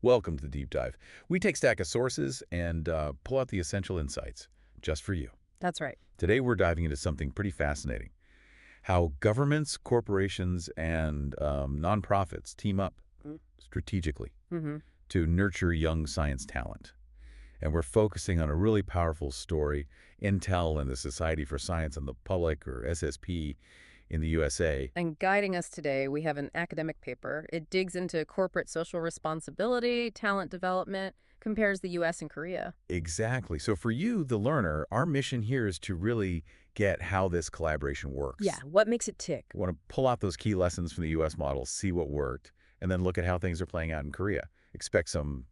Welcome to the Deep Dive. We take a stack of sources and pull out the essential insights just for you. That's right. Today, we're diving into something pretty fascinating. How governments, corporations, and nonprofits team up strategically Mm-hmm. to nurture young science talent. And we're focusing on a really powerful story, Intel and the Society for Science and the Public, or SSP, in the USA. And guiding us today, we have an academic paper. It digs into corporate social responsibility, talent development, compares the U.S. and Korea. Exactly. So for you, the learner, our mission here is to really get how this collaboration Yeah, works. what makes it tick? We want to pull out those key lessons from the U.S. model, see what worked, and then look at how things are playing out in Korea. Expect some,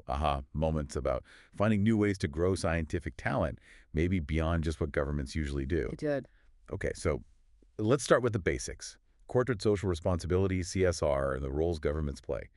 aha moments about finding new ways to grow scientific talent, maybe beyond just what governments usually do. It did. Okay, so let's start with the basics. Corporate social responsibility, CSR, and the roles governments play.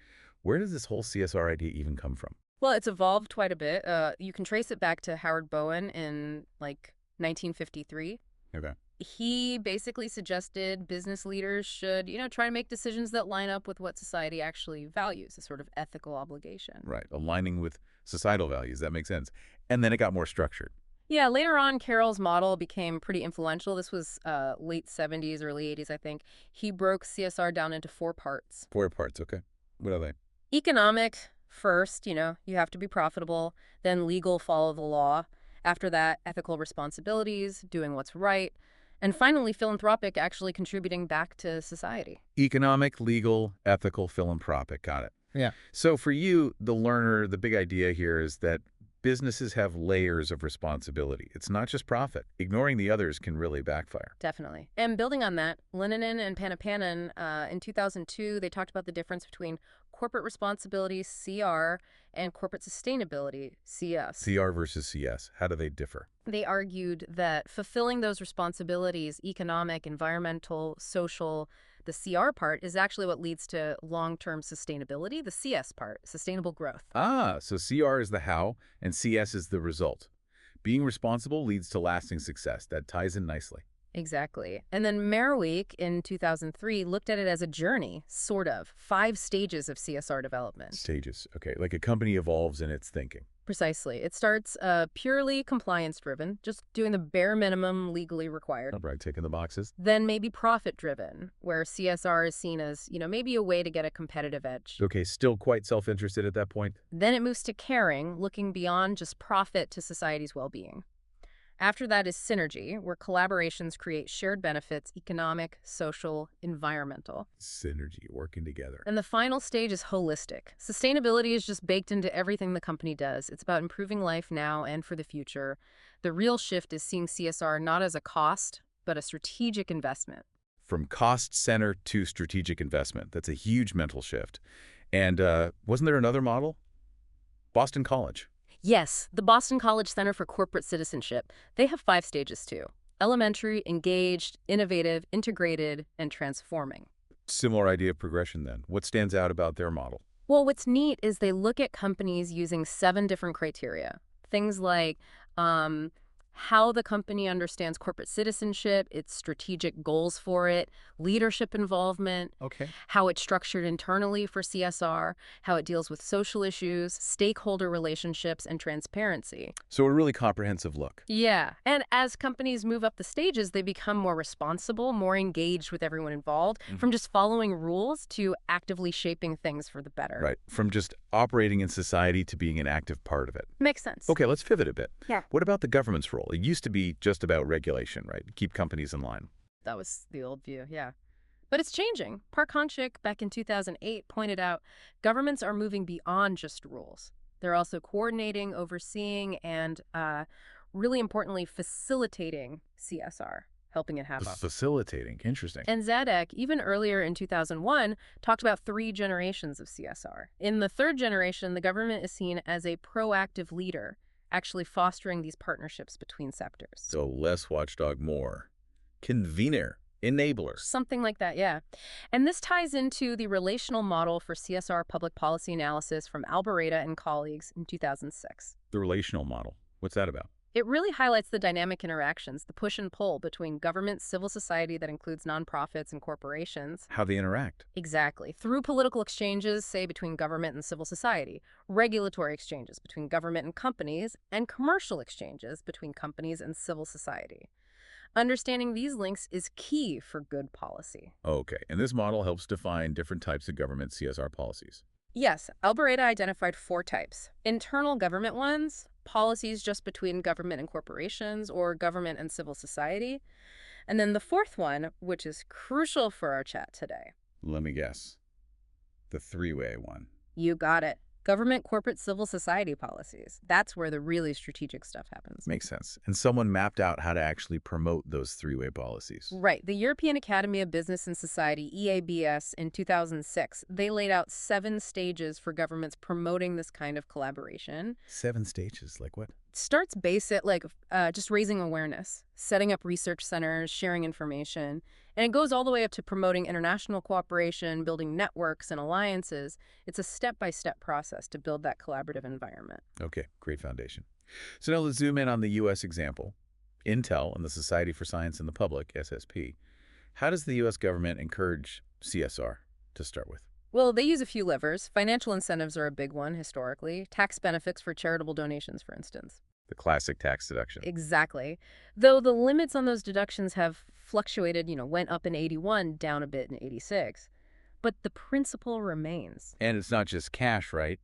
Where does this whole CSR idea even come from? Well, it's evolved quite a bit. You can trace it back to Howard Bowen in, 1953. Okay. He basically suggested business leaders should, try to make decisions that line up with what society actually values, a sort of ethical obligation. Right, aligning with societal values. That makes sense. And then it got more structured. Yeah, later on, Carroll's model became pretty influential. This was late 70s, early 80s, I think. He broke CSR down into 4 parts. 4 parts, okay. What are they? Economic, first, you have to be profitable. Then legal, follow the law. After that, ethical responsibilities, doing what's right. And finally, philanthropic, actually contributing back to society. Economic, legal, ethical, philanthropic. Got it. Yeah. So for you, the learner, the big idea here is that businesses have layers of responsibility. It's not just profit. Ignoring the others can really backfire. Definitely. And building on that, Lenanen and Panapanan, in 2002, they talked about the difference between corporate responsibility, CR, and corporate sustainability, CS. CR versus CS. How do they differ? They argued that fulfilling those responsibilities, economic, environmental, social, the CR part is actually what leads to long-term sustainability, the CS part, sustainable growth. Ah, so CR is the how and CS is the result. Being responsible leads to lasting success. That ties in nicely. Exactly. And then Merriweek in 2003 looked at it as a journey, sort of, 5 stages of CSR development. Stages. Okay, like a company evolves in its thinking. Precisely. It starts purely compliance-driven, just doing the bare minimum legally required. Right, ticking the boxes. Then maybe profit-driven, where CSR is seen as, maybe a way to get a competitive edge. Okay, still quite self-interested at that point. Then it moves to caring, looking beyond just profit to society's well-being. After that is synergy, where collaborations create shared benefits, economic, social, environmental. Synergy, working together. And the final stage is holistic. Sustainability is just baked into everything the company does. It's about improving life now and for the future. The real shift is seeing CSR not as a cost, but a strategic investment. From cost center to strategic investment. That's a huge mental shift. And wasn't there another model? Boston College. Yes, the Boston College Center for Corporate Citizenship. They have 5 stages too. Elementary, engaged, innovative, integrated, and transforming. Similar idea of progression then. What stands out about their model? Well, what's neat is they look at companies using 7 different criteria. Things like how the company understands corporate citizenship, its strategic goals for it, leadership involvement, Okay. how it's structured internally for CSR, how it deals with social issues, stakeholder relationships, and transparency. So a really comprehensive look. Yeah, and as companies move up the stages, they become more responsible, more engaged with everyone involved, from just following rules to actively shaping things for the better. Right. From just operating in society to being an active part of it. Makes sense. Okay, let's pivot a bit. Yeah. What about the government's role? It used to be just about regulation, right? Keep companies in line. That was the old view, yeah. But it's changing. Park Honchik, back in 2008, pointed out governments are moving beyond just rules. They're also coordinating, overseeing, and really importantly, facilitating CSR, helping it happen. Facilitating. Interesting. And Zadek, even earlier in 2001, talked about 3 generations of CSR. In the 3rd generation, the government is seen as a proactive leader, actually fostering these partnerships between sectors. So less watchdog, more convener, enabler. Something like that, yeah. And this ties into the relational model for CSR public policy analysis from Alboreta and colleagues in 2006. The relational model. What's that about? It really highlights the dynamic interactions, the push and pull between government, civil society that includes nonprofits and corporations. How they interact. Exactly. Through political exchanges, say between government and civil society, regulatory exchanges between government and companies, and commercial exchanges between companies and civil society. Understanding these links is key for good policy. Okay, and this model helps define different types of government CSR policies. Yes, Albareda identified 4 types. Internal government ones, policies just between government and corporations or government and civil society. And then the 4th one, which is crucial for our chat today. Let me guess. The three-way one. You got it. Government, corporate, civil society policies. That's where the really strategic stuff happens. Makes sense. And someone mapped out how to actually promote those three-way policies. Right. The European Academy of Business and Society, EABS, in 2006, they laid out 7 stages for governments promoting this kind of collaboration. 7 stages, like what? Starts basic, like just raising awareness, setting up research centers, sharing information. And it goes all the way up to promoting international cooperation, building networks and alliances. It's a step-by-step process to build that collaborative environment. Okay, great foundation. So now let's zoom in on the U.S. example. Intel and the Society for Science and the Public, SSP. How does the U.S. government encourage CSR to start with? Well, they use a few levers. Financial incentives are a big one historically. Tax benefits for charitable donations, for instance. The classic tax deduction. Exactly. Though the limits on those deductions have fluctuated, went up in 81, down a bit in 86. But the principle remains. And it's not just cash, right?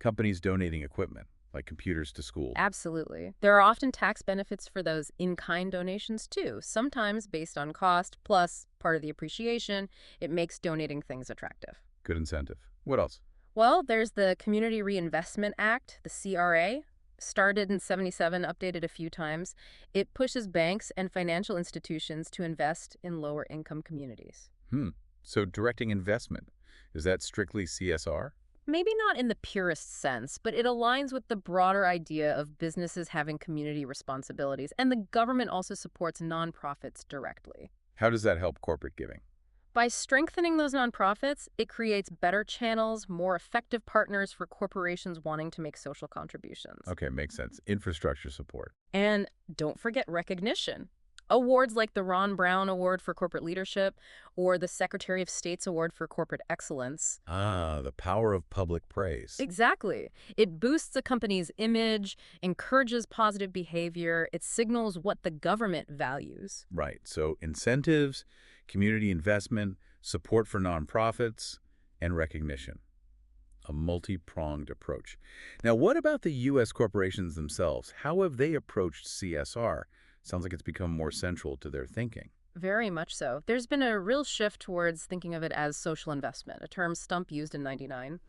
Companies donating equipment, like computers to schools. Absolutely. There are often tax benefits for those in-kind donations, too, sometimes based on cost, plus part of the appreciation. It makes donating things attractive. Good incentive. What else? Well, there's the Community Reinvestment Act, the CRA. Started in 77, updated a few times. It pushes banks and financial institutions to invest in lower-income communities. So directing investment, is that strictly CSR? Maybe not in the purest sense, but it aligns with the broader idea of businesses having community responsibilities, and the government also supports nonprofits directly. How does that help corporate giving? By strengthening those nonprofits, it creates better channels, more effective partners for corporations wanting to make social contributions. Okay, makes sense. Infrastructure support. And don't forget recognition. Awards like the Ron Brown Award for Corporate Leadership or the Secretary of State's Award for Corporate Excellence. Ah, the power of public praise. Exactly. It boosts a company's image, encourages positive behavior, it signals what the government values. Right, so incentives, community investment, support for nonprofits, and recognition. A multi-pronged approach. Now, what about the U.S. corporations themselves? How have they approached CSR? Sounds like it's become more central to their thinking. Very much so. There's been a real shift towards thinking of it as social investment, a term Stump used in '99.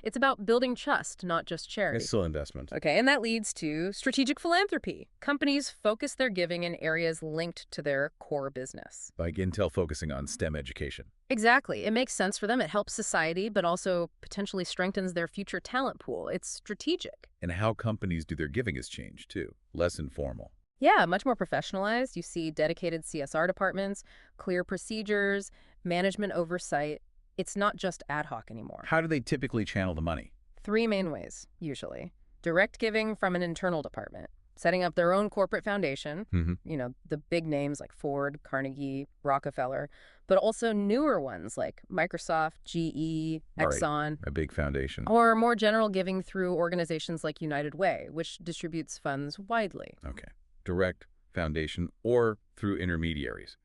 It's about building trust, not just charity. It's still investment. Okay, and that leads to strategic philanthropy. Companies focus their giving in areas linked to their core business. Like Intel focusing on STEM education. Exactly. It makes sense for them. It helps society, but also potentially strengthens their future talent pool. It's strategic. And how companies do their giving has changed, too. Less informal. Yeah, much more professionalized. You see dedicated CSR departments, clear procedures, management oversight. It's not just ad hoc anymore. How do they typically channel the money? 3 main ways, usually. Direct giving from an internal department, setting up their own corporate foundation, the big names like Ford, Carnegie, Rockefeller, but also newer ones like Microsoft, GE, Exxon. Right. A big foundation. Or more general giving through organizations like United Way, which distributes funds widely. Okay. Direct, foundation, or through intermediaries.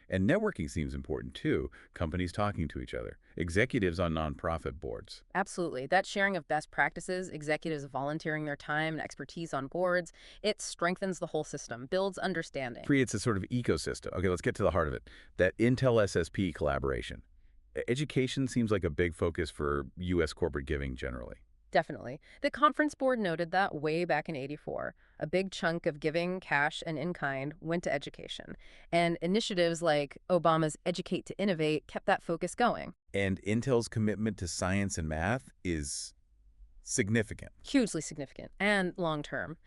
And networking seems important, too. Companies talking to each other. Executives on nonprofit boards. Absolutely. That sharing of best practices, executives volunteering their time and expertise on boards, it strengthens the whole system, builds understanding. Creates a sort of ecosystem. Okay, let's get to the heart of it. That Intel SSP collaboration. Education seems like a big focus for U.S. corporate giving generally. Definitely. The conference board noted that way back in '84. A big chunk of giving, cash, and in-kind went to education. And initiatives like Obama's Educate to Innovate kept that focus going. And Intel's commitment to science and math is significant. Hugely significant and long-term.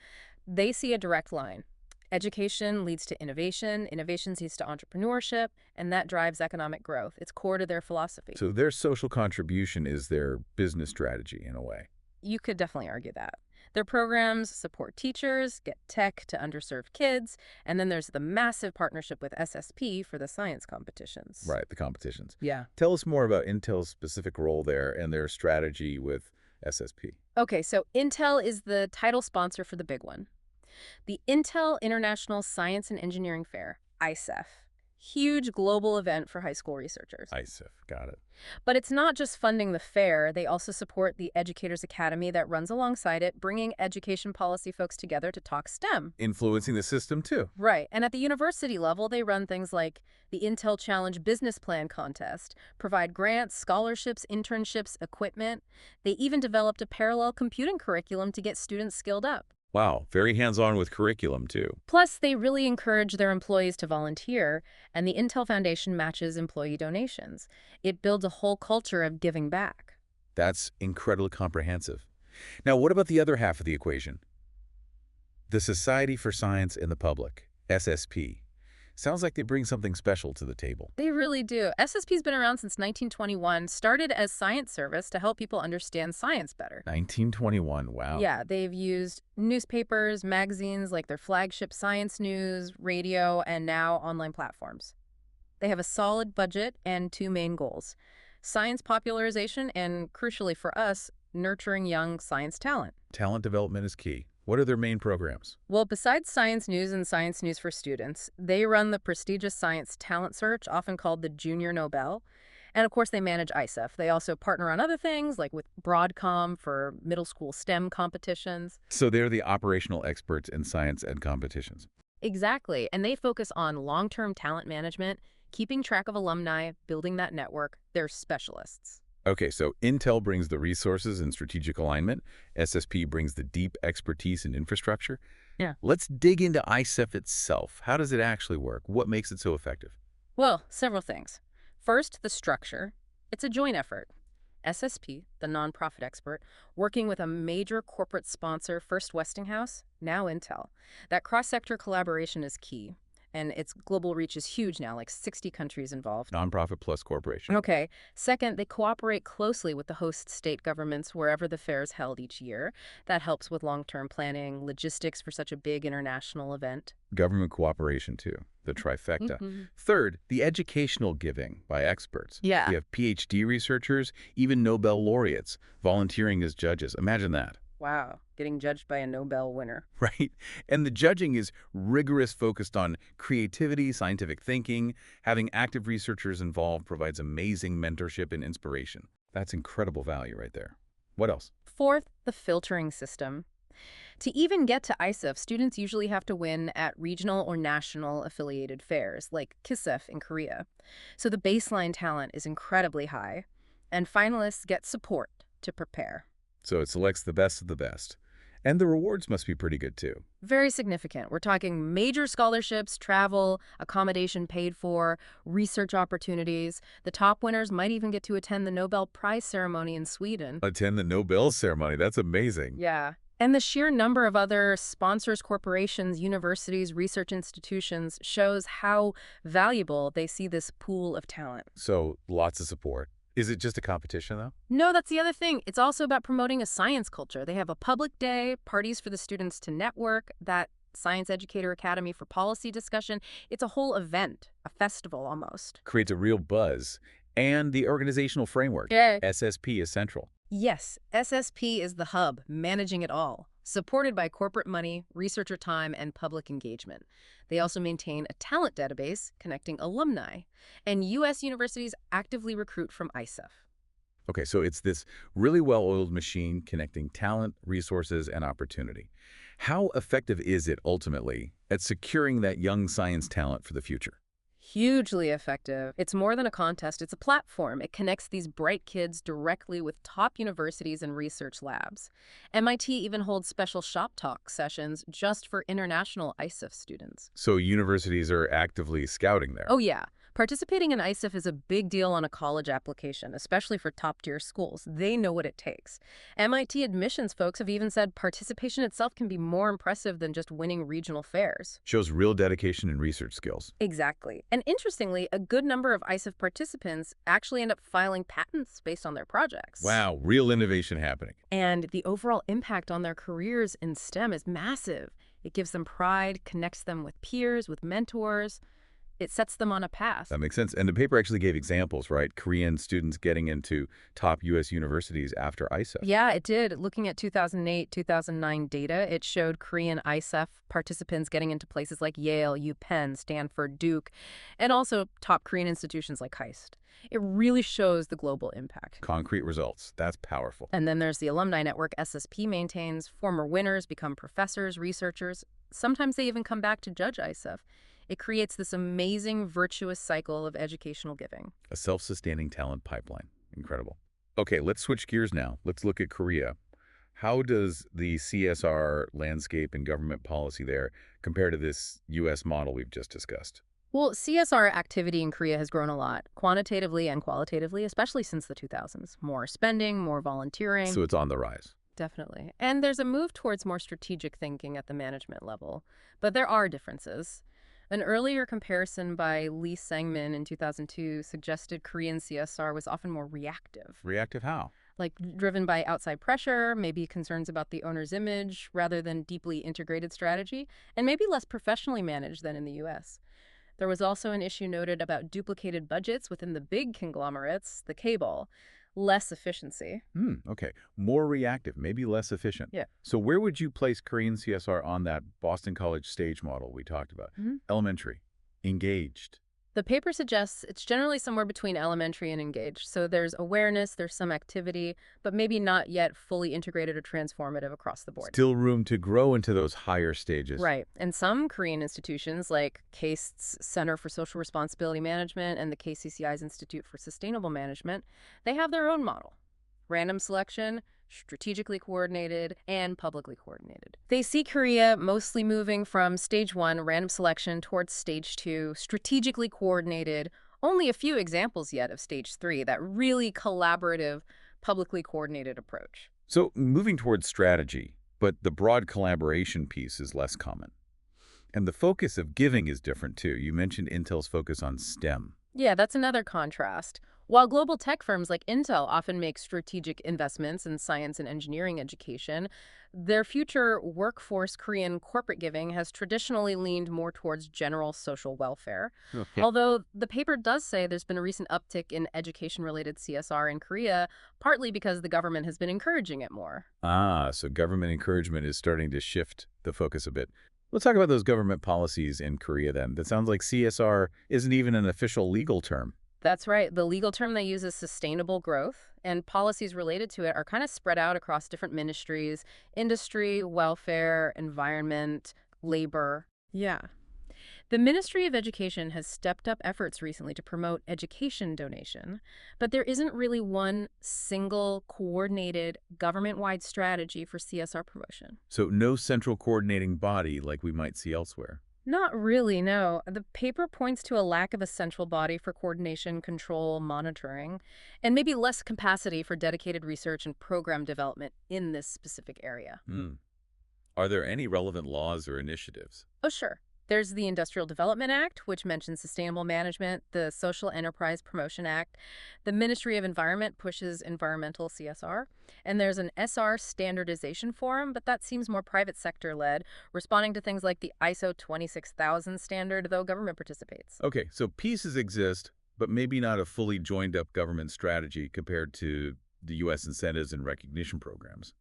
They see a direct line. Education leads to innovation, innovation leads to entrepreneurship, and that drives economic growth. It's core to their philosophy. So their social contribution is their business strategy in a way. You could definitely argue that. Their programs support teachers, get tech to underserved kids, and then there's the massive partnership with SSP for the science competitions. Right, the competitions. Yeah. Tell us more about Intel's specific role there and their strategy with SSP. Okay, so Intel is the title sponsor for the big one. The Intel International Science and Engineering Fair, ISEF. Huge global event for high school researchers. ISIF, got it. But it's not just funding the fair. They also support the Educators Academy that runs alongside it, bringing education policy folks together to talk STEM. Influencing the system, too. Right. And at the university level, they run things like the Intel Challenge Business Plan Contest, provide grants, scholarships, internships, equipment. They even developed a parallel computing curriculum to get students skilled up. Wow, very hands-on with curriculum, too. Plus, they really encourage their employees to volunteer, and the Intel Foundation matches employee donations. It builds a whole culture of giving back. That's incredibly comprehensive. Now, what about the other half of the equation? The Society for Science in the Public, SSP. Sounds like they bring something special to the table. They really do. SSP's been around since 1921, started as science service to help people understand science better. 1921, wow. Yeah, they've used newspapers, magazines like their flagship Science News, radio, and now online platforms. They have a solid budget and two main goals: science popularization and, crucially for us, nurturing young science talent. Talent development is key. What are their main programs? Well, besides Science News and Science News for Students, they run the prestigious Science Talent Search, often called the Junior Nobel. And of course, they manage ISEF. They also partner on other things, like with Broadcom for middle school STEM competitions. So they're the operational experts in science and competitions. Exactly. And they focus on long-term talent management, keeping track of alumni, building that network. They're specialists. Okay, so Intel brings the resources and strategic alignment. SSP brings the deep expertise and infrastructure. Yeah. Let's dig into ISEF itself. How does it actually work? What makes it so effective? Well, several things. First, the structure. It's a joint effort. SSP, the nonprofit expert, working with a major corporate sponsor, first Westinghouse, now Intel. That cross-sector collaboration is key, and its global reach is huge now, like 60 countries involved. Nonprofit plus corporation. Okay. Second, they cooperate closely with the host state governments wherever the fair is held each year. That helps with long-term planning, logistics for such a big international event. Government cooperation, too. The trifecta. Mhm. Third, the educational giving by experts. Yeah. We have PhD researchers, even Nobel laureates, volunteering as judges. Imagine that. Wow. Getting judged by a Nobel winner. Right? And the judging is rigorous, focused on creativity, scientific thinking. Having active researchers involved provides amazing mentorship and inspiration. That's incredible value right there. What else? Fourth, the filtering system. To even get to ISEF, students usually have to win at regional or national affiliated fairs, like KISEF in Korea. So the baseline talent is incredibly high, and finalists get support to prepare. So it selects the best of the best. And the rewards must be pretty good, too. Very significant. We're talking major scholarships, travel, accommodation paid for, research opportunities. The top winners might even get to attend the Nobel Prize ceremony in Sweden. Attend the Nobel ceremony. That's amazing. Yeah. And the sheer number of other sponsors, corporations, universities, research institutions shows how valuable they see this pool of talent. So lots of support. Is it just a competition, though? No, that's the other thing. It's also about promoting a science culture. They have a public day, parties for the students to network, that Science Educator Academy for policy discussion. It's a whole event, a festival almost. Creates a real buzz. And the organizational framework. Yeah. SSP is central. Yes, SSP is the hub, managing it all, supported by corporate money, researcher time, and public engagement. They also maintain a talent database connecting alumni, and U.S. universities actively recruit from ISEF. Okay, so it's this really well-oiled machine connecting talent, resources, and opportunity. How effective is it ultimately at securing that young science talent for the future? Hugely effective. It's more than a contest, it's a platform. It connects these bright kids directly with top universities and research labs. MIT even holds special shop talk sessions just for international ISEF students. So universities are actively scouting there. Oh yeah, Participating in ISIF is a big deal on a college application, especially for top-tier schools. They know what it takes. MIT admissions folks have even said participation itself can be more impressive than just winning regional fairs. Shows real dedication and research skills. Exactly. And interestingly, a good number of ISIF participants actually end up filing patents based on their projects. Wow, real innovation happening. And the overall impact on their careers in STEM is massive. It gives them pride, connects them with peers, with mentors. It sets them on a path. That makes sense. And the paper actually gave examples, right? Korean students getting into top U.S. universities after ISEF. Yeah, it did. Looking at 2008, 2009 data, it showed Korean ISEF participants getting into places like Yale, UPenn, Stanford, Duke, and also top Korean institutions like KAIST. It really shows the global impact. Concrete results. That's powerful. And then there's the alumni network SSP maintains. Former winners become professors, researchers. Sometimes they even come back to judge ISEF. It creates this amazing, virtuous cycle of educational giving. A self-sustaining talent pipeline. Incredible. Okay, let's switch gears now. Let's look at Korea. How does the CSR landscape and government policy there compare to this U.S. model we've just discussed? Well, CSR activity in Korea has grown a lot, quantitatively and qualitatively, especially since the 2000s. More spending, more volunteering. So it's on the rise. Definitely. And there's a move towards more strategic thinking at the management level. But there are differences. An earlier comparison by Lee Sang-min in 2002 suggested Korean CSR was often more reactive. Reactive how? Like driven by outside pressure, maybe concerns about the owner's image, rather than deeply integrated strategy, and maybe less professionally managed than in the U.S. There was also an issue noted about duplicated budgets within the big conglomerates, the cable, less efficiency. Okay. More reactive, maybe less efficient. Yeah. So where would you place Korean CSR on that Boston College stage model we talked about? Elementary, engaged. The paper suggests it's generally somewhere between elementary and engaged. So there's awareness, there's some activity, but maybe not yet fully integrated or transformative across the board. Still room to grow into those higher stages. Right. And some Korean institutions, like KAIST's Center for Social Responsibility Management and the KCCI's Institute for Sustainable Management, they have their own model. Random selection, strategically coordinated, and publicly coordinated. They see Korea mostly moving from stage 1, random selection, towards stage 2, strategically coordinated. Only a few examples yet of stage 3, that really collaborative, publicly coordinated approach. So moving towards strategy, but the broad collaboration piece is less common. And the focus of giving is different too. You mentioned Intel's focus on STEM. Yeah, that's another contrast. While global tech firms like Intel often make strategic investments in science and engineering education, their future workforce Korean corporate giving has traditionally leaned more towards general social welfare. Okay. Although the paper does say there's been a recent uptick in education-related CSR in Korea, partly because the government has been encouraging it more. So government encouragement is starting to shift the focus a bit. Let's talk about those government policies in Korea then. That sounds like CSR isn't even an official legal term. That's right. The legal term they use is sustainable growth, and policies related to it are kind of spread out across different ministries: industry, welfare, environment, labor. Yeah. The Ministry of Education has stepped up efforts recently to promote education donation, but there isn't really one single coordinated government-wide strategy for CSR promotion. So no central coordinating body like we might see elsewhere. Not really, no. The paper points to a lack of a central body for coordination, control, monitoring, and maybe less capacity for dedicated research and program development in this specific area. Are there any relevant laws or initiatives? Oh, sure. There's the Industrial Development Act, which mentions sustainable management, the Social Enterprise Promotion Act. The Ministry of Environment pushes environmental CSR. And there's an SR standardization forum, but that seems more private sector-led, responding to things like the ISO 26000 standard, though government participates. Okay, so pieces exist, but maybe not a fully joined-up government strategy compared to the U.S. incentives and recognition programs.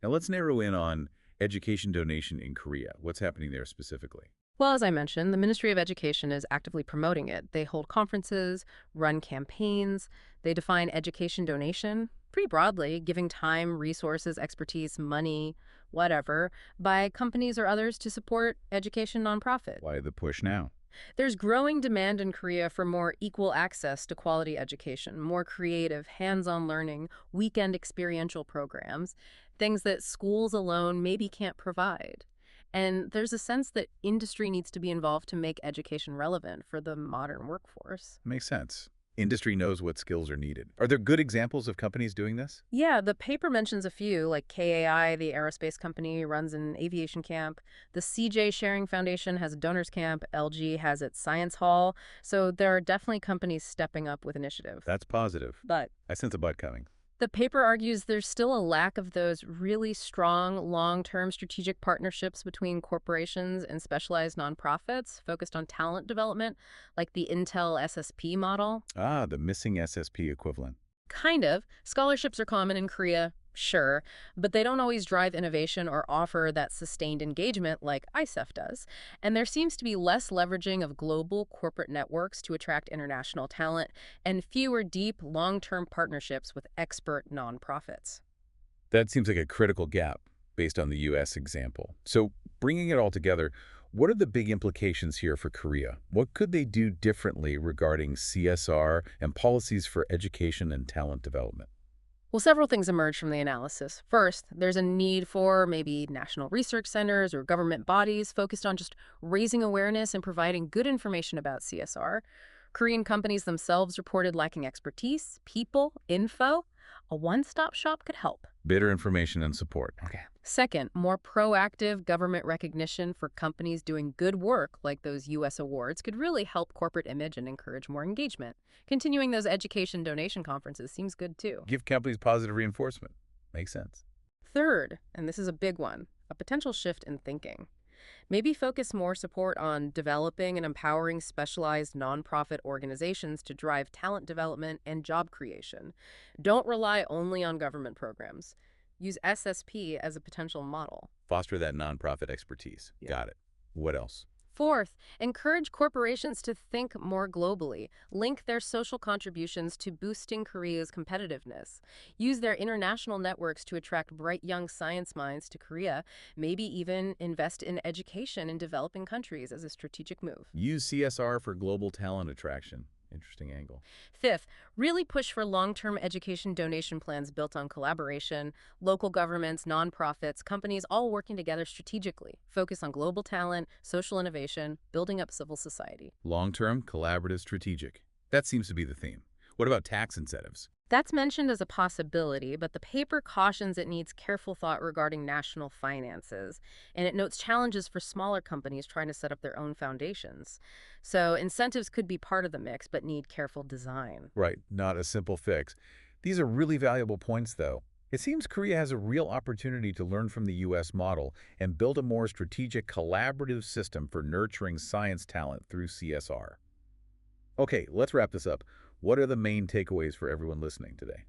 Now let's narrow in on education donation in Korea. What's happening there specifically? Well, as I mentioned, the Ministry of Education is actively promoting it. They hold conferences, run campaigns. They define education donation pretty broadly, giving time, resources, expertise, money, whatever, by companies or others to support education nonprofit. Why the push now? There's growing demand in Korea for more equal access to quality education, more creative, hands-on learning, weekend experiential programs, things that schools alone maybe can't provide. And there's a sense that industry needs to be involved to make education relevant for the modern workforce. Makes sense. Industry knows what skills are needed. Are there good examples of companies doing this? Yeah, the paper mentions a few, like KAI, the aerospace company, runs an aviation camp. The CJ Sharing Foundation has a donors camp. LG has its science hall. So there are definitely companies stepping up with initiative. That's positive. But I sense a but coming. the paper argues there's still a lack of those really strong, long-term strategic partnerships between corporations and specialized nonprofits focused on talent development, like the Intel SSP model. Ah, the missing SSP equivalent. Kind of. Scholarships are common in Korea, sure, but they don't always drive innovation or offer that sustained engagement like ISEF does. And there seems to be less leveraging of global corporate networks to attract international talent and fewer deep, long-term partnerships with expert nonprofits. That seems like a critical gap based on the U.S. example. So bringing it all together, what are the big implications here for Korea? What could they do differently regarding CSR and policies for education and talent development? Well, several things emerge from the analysis. First, there's a need for maybe national research centers or government bodies focused on just raising awareness and providing good information about CSR. Korean companies themselves reported lacking expertise, people, info. A one-stop shop could help. Better information and support. Okay. Second, more proactive government recognition for companies doing good work like those U.S. awards could really help corporate image and encourage more engagement. Continuing those education donation conferences seems good too. Give companies positive reinforcement. Makes sense. Third, and this is a big one, a potential shift in thinking. Maybe focus more support on developing and empowering specialized nonprofit organizations to drive talent development and job creation. Don't rely only on government programs. Use SSP as a potential model. Foster that nonprofit expertise. Yeah. Got it. What else? Fourth, encourage corporations to think more globally. Link their social contributions to boosting Korea's competitiveness. Use their international networks to attract bright young science minds to Korea. Maybe even invest in education in developing countries as a strategic move. Use CSR for global talent attraction. Interesting angle. Fifth, really push for long-term education donation plans built on collaboration, local governments, nonprofits, companies all working together strategically. Focus on global talent, social innovation, building up civil society. Long-term, collaborative, strategic. That seems to be the theme. What about tax incentives? That's mentioned as a possibility, but the paper cautions it needs careful thought regarding national finances, and it notes challenges for smaller companies trying to set up their own foundations. So incentives could be part of the mix, but need careful design. Right, not a simple fix. These are really valuable points, though. It seems Korea has a real opportunity to learn from the U.S. model and build a more strategic, collaborative system for nurturing science talent through CSR. Okay, let's wrap this up. What are the main takeaways for everyone listening today?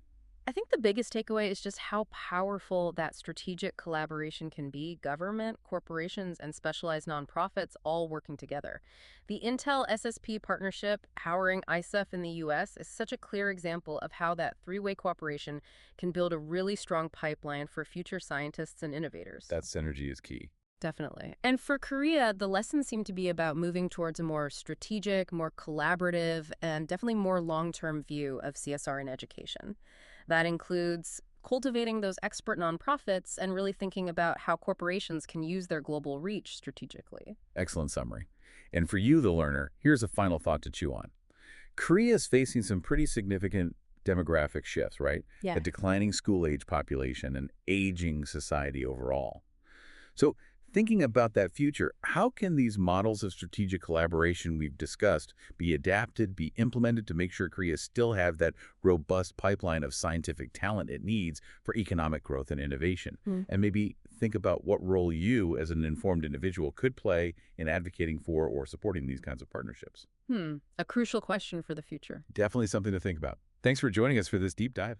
I think the biggest takeaway is just how powerful that strategic collaboration can be. Government, corporations, and specialized nonprofits all working together. The Intel SSP partnership powering ISEF in the U.S. is such a clear example of how that three-way cooperation can build a really strong pipeline for future scientists and innovators. That synergy is key. Definitely. And for Korea, the lessons seem to be about moving towards a more strategic, more collaborative, and definitely more long-term view of CSR in education. That includes cultivating those expert nonprofits and really thinking about how corporations can use their global reach strategically. Excellent summary. And for you, the learner, here's a final thought to chew on. Korea is facing some pretty significant demographic shifts, right? Yeah. A declining school-age population and aging society overall. So thinking about that future, how can these models of strategic collaboration we've discussed be adapted, be implemented to make sure Korea still have that robust pipeline of scientific talent it needs for economic growth and innovation? And maybe think about what role you, as an informed individual, could play in advocating for or supporting these kinds of partnerships. A crucial question for the future. Definitely something to think about. Thanks for joining us for this deep dive.